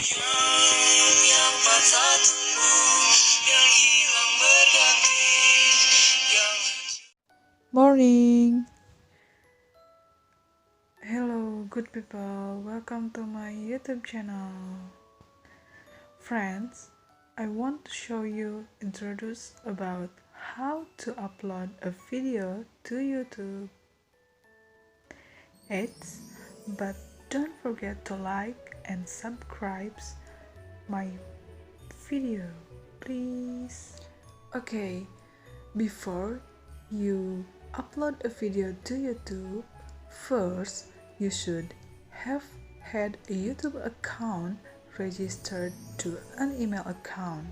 Yang patah tumbuh, yang hilang berganti, yang Morning! Hello, good people. Welcome to my YouTube channel. Friends, I want to introduce about how to upload a video to YouTube. But don't forget to like and subscribe my video, please. Okay, before you upload a video to YouTube, first you should have had a YouTube account registered to an email account.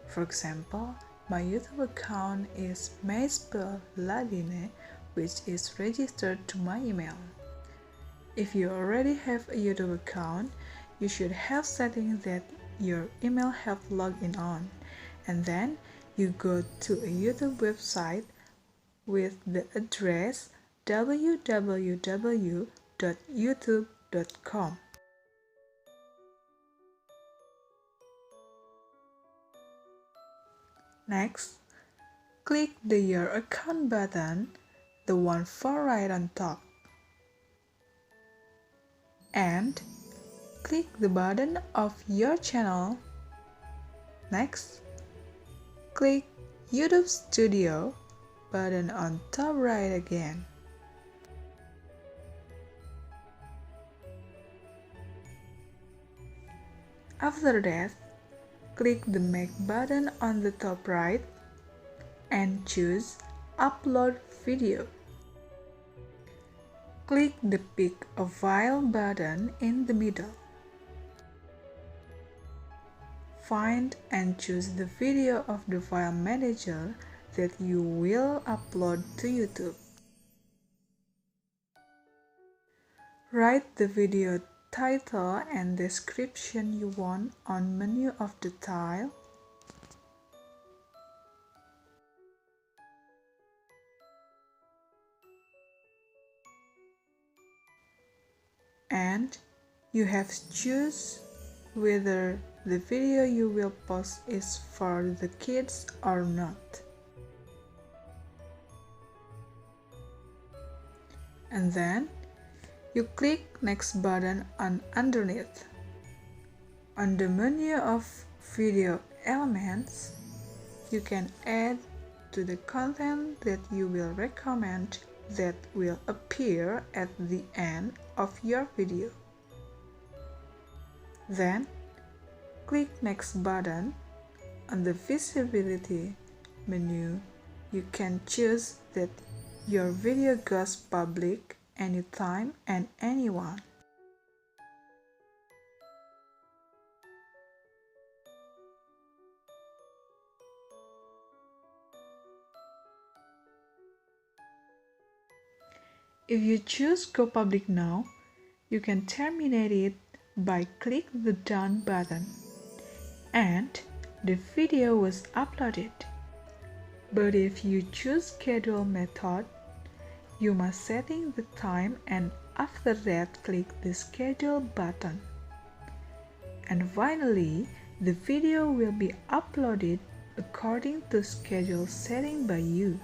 For example, my YouTube account is Ladine, which is registered to my email. If you already have a YouTube account, you should have settings that your email have login on, and then you go to a YouTube website with the address www.youtube.com. Next, click the Your Account button, the one far right on top, and click the button of your channel. Next, click YouTube Studio button on top right again. After that, click the Make button on the top right and choose Upload Video. Click the Pick a File button in the middle. Find and choose the video of the file manager that you will upload to YouTube. Write the video title and description you want on menu of the tile. And you have to choose whether the video you will post is for the kids or not. And then you click Next button on underneath. On the menu of video elements, you can add to the content that you will recommend that will appear at the end of your video. Then, click Next button. On the visibility menu, you can choose that your video goes public anytime and anyone. If you choose Go Public Now, you can terminate it by click the Done button, and the video was uploaded. But if you choose Schedule method, you must setting the time, and after that click the Schedule button. And finally, the video will be uploaded according to schedule setting by you.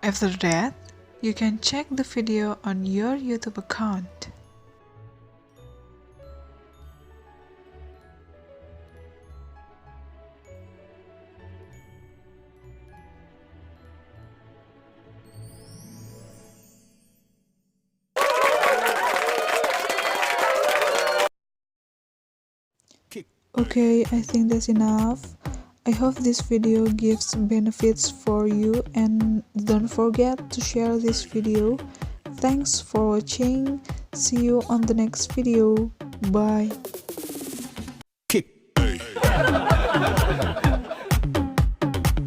After that, you can check the video on your YouTube account. Okay, I think that's enough. I hope this video gives benefits for you, and don't forget to share this video. Thanks for watching. See you on the next video. Bye.